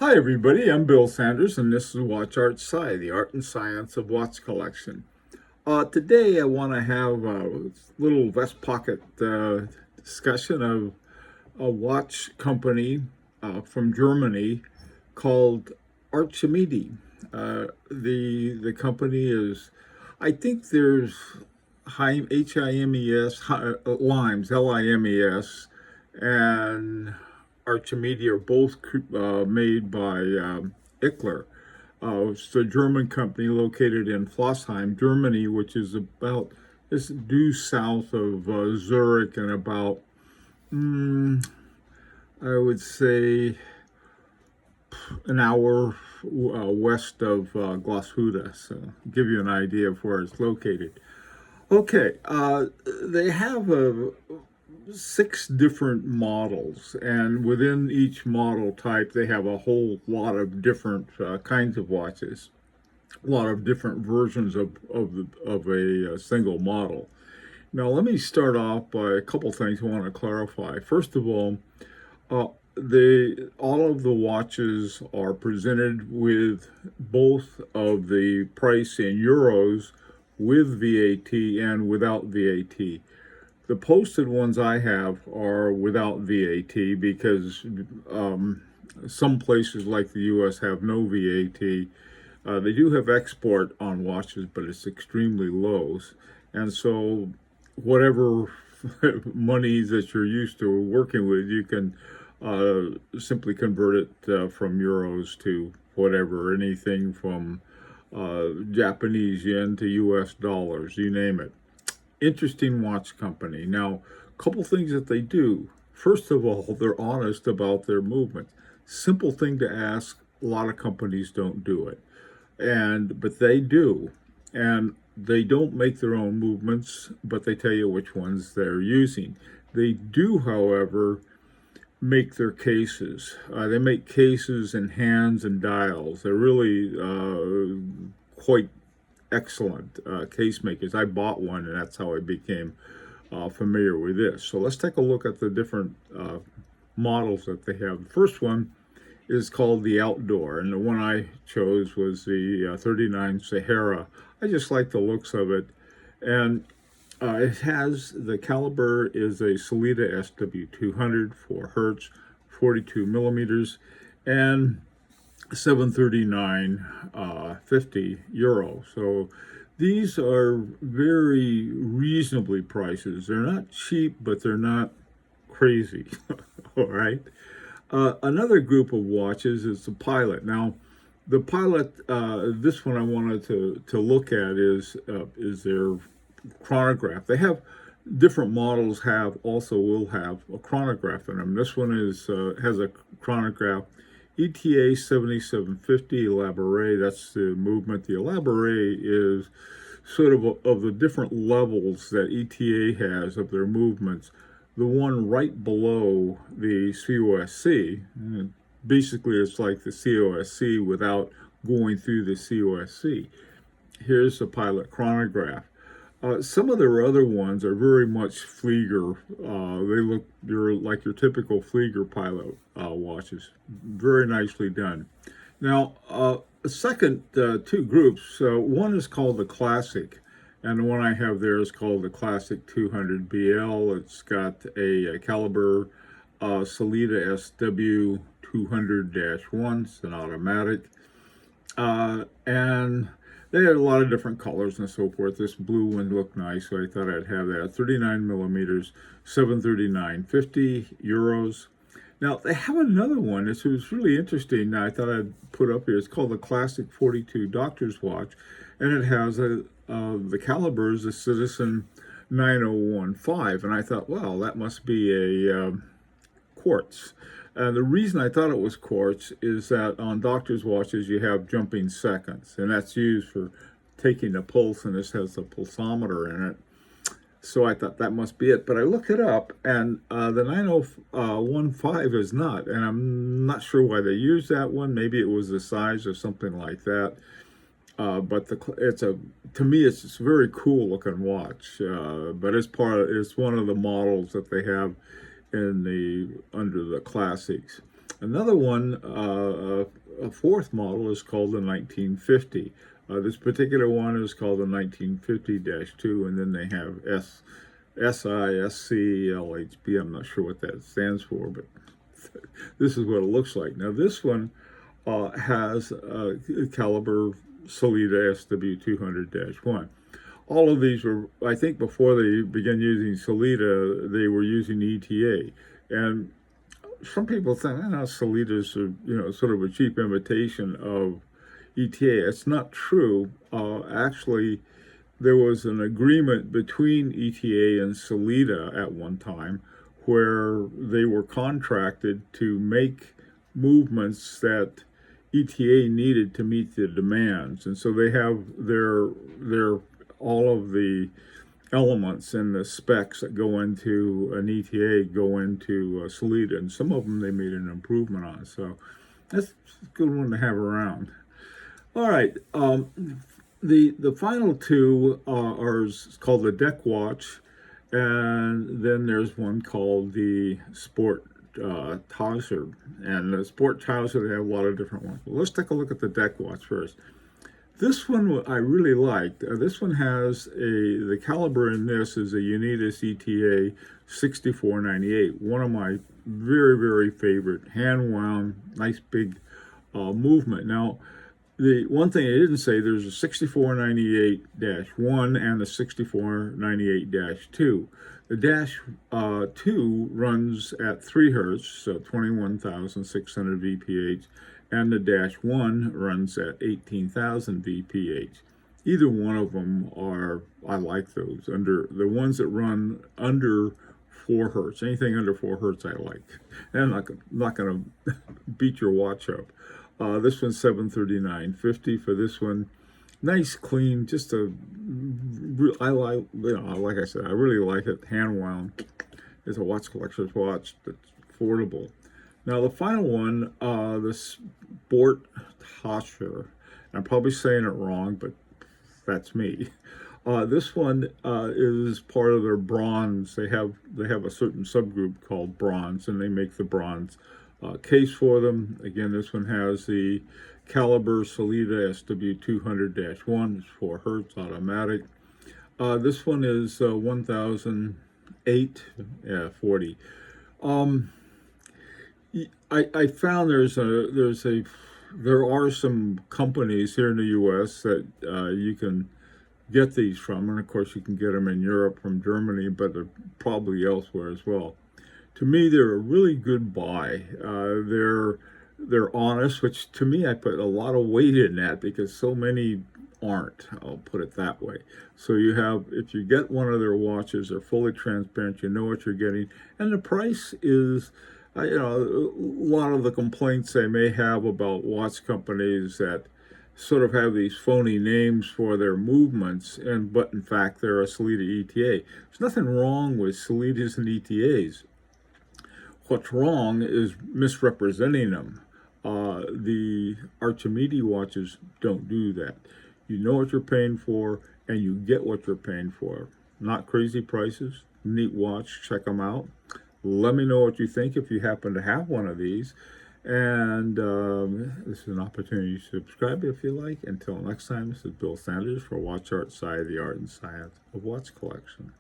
Hi everybody, I'm Bill Sanders and this is Watch Art Sci, the art and science of watch collection. Today I want to have a little vest pocket discussion of a watch company from Germany called Archimede. The company is, I think there's Himes, Limes, Limes, and Archimede are both made by Ickler. It's a German company located in Pforzheim, Germany, which is about is due south of Zurich and about, I would say, an hour west of Glashütte. So, give you an idea of where it's located. Okay, they have 6 different models, and within each model type, they have a whole lot of different kinds of watches, a lot of different versions of a single model. Now, let me start off by a couple things I want to clarify. First of all, all of the watches are presented with both of the price in euros with VAT and without VAT. The posted ones I have are without VAT because some places like the US have no VAT. They do have export on watches, but it's extremely low. And so whatever money that you're used to working with, you can simply convert it from euros to whatever, anything from Japanese yen to US dollars, you name it. Interesting watch company. Now, a couple things that they do. First of all, they're honest about their movements. Simple thing to ask. A lot of companies don't do it, but they do. And they don't make their own movements, but they tell you which ones they're using. They do, however, make their cases. They make cases and hands and dials. They're really quite excellent case makers. I bought one, and that's how I became familiar with this. So let's take a look at the different models that they have. The first one is called the Outdoor, and the one I chose was the 39 Sahara. I just like the looks of it, and it has, the caliber is a Sellita SW200 for Hertz, 42 millimeters, and 739.50 euro. So these are very reasonably prices. They're not cheap, but they're not crazy. All right. Another group of watches is the Pilot. Now, the Pilot, this one I wanted to look at is their chronograph. They have different models will have a chronograph in them. This one has a chronograph. ETA 7750 Elaboré, that's the movement. The Elaboré is sort of the different levels that ETA has of their movements. The one right below the COSC, basically it's like the COSC without going through the COSC. Here's the Pilot chronograph. Some of their other ones are very much Flieger. They're like your typical Flieger Pilot watches. Very nicely done. Now, the second 2 groups, one is called the Classic, and the one I have there is called the Classic 200 BL. It's got a caliber Sellita SW 200-1. It's an automatic. And they had a lot of different colors and so forth. This blue one looked nice, so I thought I'd have that. 39 millimeters, 739.50 euros. Now, they have another one. This was really interesting. I thought I'd put up here. It's called the Classic 42 Doctor's Watch, and it has the caliber is a Citizen 9015. And I thought, well, that must be a quartz. The reason I thought it was quartz is that on doctor's watches you have jumping seconds, and that's used for taking the pulse, and this has a pulsometer in it. So I thought that must be it, but I looked it up, and the 9015 is not, and I'm not sure why they used that one. Maybe it was the size or something like that. But to me, it's a very cool looking watch. But it's one of the models that they have under the classics. Another one, a fourth model, is called the 1950. This particular one is called the 1950-2, and then they have SISCLHB. I'm not sure what that stands for, but this is what it looks like. Now, this one has a caliber Sellita SW200-1. All of these were, I think, before they began using Sellita, they were using ETA. And some people think, Sellitas are, sort of a cheap imitation of ETA. It's not true. Actually, there was an agreement between ETA and Sellita at one time where they were contracted to make movements that ETA needed to meet the demands. And so they have their all of the elements and the specs that go into an ETA go into Sellita, and some of them they made an improvement on. So that's a good one to have around. All right, the final two are called the deck watch, and then there's one called the Sport Tauser. And the Sport Tauser, they have a lot of different ones. Well, let's take a look at the deck watch first. This one I really liked. This one has the caliber in this is a Unitas ETA 6498. One of my very, very favorite hand wound, nice big movement. Now, the one thing I didn't say, there's a 6498-1 and a 6498-2. The -2 runs at 3 hertz, so 21,600 VPH, and the -1 runs at 18,000 VPH. Either one of them I like those. The ones that run under 4 hertz, anything under 4 hertz I like. And I'm not going to beat your watch up. This one's $739.50 for this one. Nice, clean, just I like I said, I really like it. Hand wound. It's a watch collector's watch that's affordable. Now the final one, the Sport Tauser. I'm probably saying it wrong, but that's me. This one is part of their bronze. They have a certain subgroup called bronze, and they make the bronze case for them. Again, this one has the caliber Sellita SW200-1. It's 4 hertz automatic. This one is 1008 40. I found there are some companies here in the U.S. that you can get these from, and of course you can get them in Europe from Germany, but they're probably elsewhere as well. To me, they're a really good buy. They're honest, which to me I put a lot of weight in that because so many aren't. I'll put it that way. So if you get one of their watches, they're fully transparent. You know what you're getting, and the price is. A lot of the complaints they may have about watch companies that sort of have these phony names for their movements, but in fact they're a Sellita ETA. There's nothing wrong with Sellitas and ETAs. What's wrong is misrepresenting them. The Archimede watches don't do that. You know what you're paying for, and you get what you're paying for. Not crazy prices. Neat watch. Check them out. Let me know what you think if you happen to have one of these. And this is an opportunity to subscribe if you like. Until next time, this is Bill Sanders for Watch Art Side, the art and science of watch collection.